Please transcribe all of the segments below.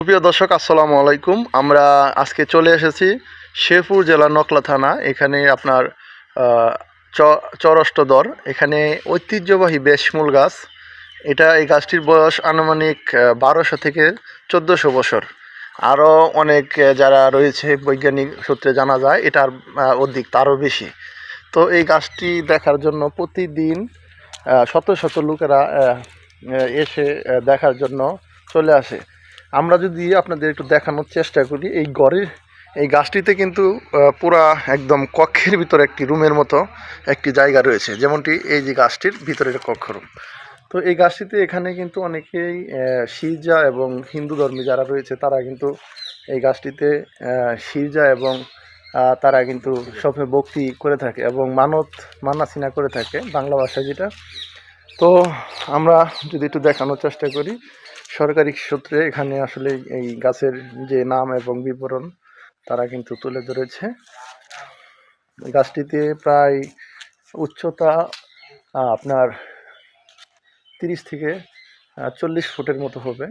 প্রিয় দর্শক আসসালামু আলাইকুম। আমরা আজকে চলে এসেছি শেরপুর জেলার নকলা থানা। এখানে আপনার চর অষ্টদর, এখানে ঐতিহ্যবাহী বেশমূল গাছ। এই গাছটির বয়স আনুমানিক 1200 থেকে 1400 বছর। আরও অনেক যারা রয়েছে বৈজ্ঞানিক সূত্রে জানা যায় এটার অধিক, তারও বেশি। তো এই গাছটি দেখার জন্য প্রতিদিন শত শত লোকেরা এসে দেখার জন্য চলে আসে। আমরা যদি আপনাদের একটু দেখানোর চেষ্টা করি, এই গাছটিতে কিন্তু পুরা একদম কক্ষের ভিতরে একটি রুমের মতো একটি জায়গা রয়েছে, যেমনটি এই যে গাছটির ভিতরের কক্ষ রুম। তো এই গাছটিতে এখানে কিন্তু অনেকেই শিরজা এবং হিন্দু ধর্মী যারা রয়েছে তারা কিন্তু এই গাছটিতে শিরজা এবং তারা কিন্তু সবসময় ভক্তি করে থাকে এবং মানাসিনা করে থাকে, বাংলা ভাষায় যেটা। তো আমরা যদি একটু দেখানোর চেষ্টা করি, সরকারি সূত্রে এখানে আসলে এই গাছের যে নাম এবং বিবরণ তারা কিন্তু তুলে ধরেছে। গাছটিতে প্রায় উচ্চতা আপনার 30 থেকে 40 ফুটের মতো হবে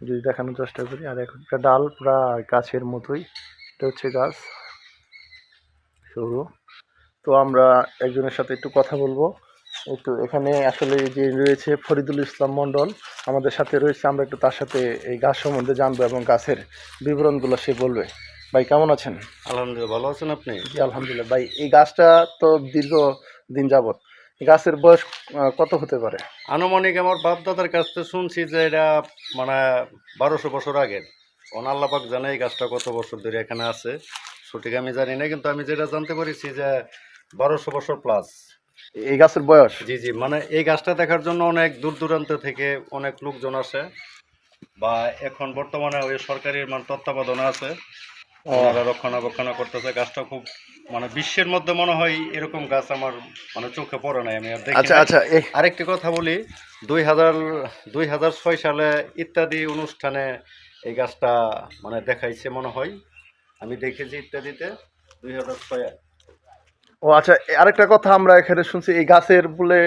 যদি দেখানোর চেষ্টা করি। আর একটা ডাল প্রায় গাছের মতোই, এটা হচ্ছে গাছ সরু। তো আমরা একজনের সাথে একটু কথা বলবো। একটু এখানে আসলে যে রয়েছে ফরিদুল ইসলাম মণ্ডল আমাদের সাথে রয়েছে, আমরা একটু তার সাথে এই গাছ সম্বন্ধে জানবো এবং গাছের বিবরণগুলো সে বলবে। ভাই কেমন আছেন? আলহামদুলিল্লাহ, ভালো আছেন আপনি? জি আলহামদুলিল্লাহ। ভাই এই গাছটা তো দীর্ঘ দিন যাবত, এই গাছের বয়স কত হতে পারে? আনুমানিক আমার বাপ দাদার কাছ থেকে শুনছি যে এটা মানে 1200 বছর আগের। আল্লাহ পাক জানে এই গাছটা কত বছর ধরে এখানে আছে, সঠিক আমি জানি না, কিন্তু আমি যেটা জানতে পারছি যে 1200 বছর প্লাস। এই গাছের বয়স? জি জি, মানে এই গাছটা দেখার জন্য অনেক দূর দূরান্ত থেকে অনেক লোকজন আসে, বা এখন বর্তমানে ওই সরকারি তত্ত্বাবধানে আছে, ওনারা রক্ষণাবেক্ষণ করতেছে। গাছটা খুব মানে বিশ্বের মধ্যে মনে হয় এরকম গাছ আমার চোখে পড়ে নাই, আমি আর দেখি আচ্ছা নাই। আচ্ছা। আরেকটি কথা বলি, 2006 সালে ইত্যাদি অনুষ্ঠানে এই গাছটা দেখাইছে মনে হয়, আমি দেখেছি ইত্যাদিতে 2006। ও আচ্ছা, আরেকটা কথা আমরা এখানে শুনছি এই গাছের বলে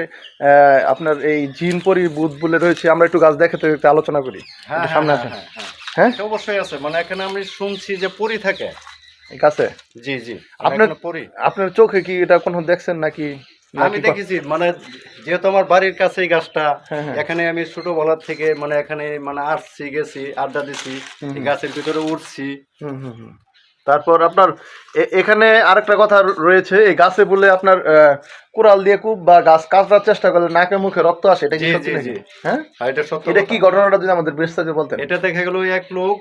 আপনার এই জিন পরি বুধ বলে রয়েছে। আমরা একটু গাছ দেখাতে একটু আলোচনা করি, হ্যাঁ একটু হ্যাঁ সামনে হ্যাঁ আসেন। হ্যাঁ হ্যাঁ, হ্যাঁ এটা অবশ্যই আছে, এখানে আমি শুনছি যে পরি থাকে এই গাছে। জি জি, আপনার পরি। আপনার চোখে কি এটা কোনো দেখছেন নাকি? আমি দেখেছি, যেহেতু আমার বাড়ির কাছে এই গাছটা, হ্যাঁ হ্যাঁ। এখানে আমি ছোটবেলার থেকে এখানে আসছি, গেছি, আড্ডা দিছি, এই গাছের ভিতরে উঠছি। হুম হুম হুম। তারপর আপনার এখানে আরেকটা কথা রয়েছে, এই গাছে বলে আপনার কুড়াল দিয়ে খুব বা গাছ কাটার চেষ্টা করলে নাকে মুখে রক্ত আসে, এটা কি জি সত্যি জি নাকি? জি, হ্যাঁ, এটা সত্য এটা কথা। কি ঘটনাটা যদি আমাদের বিস্তারিত বলতেন। এটা দেখা গেল এক লোক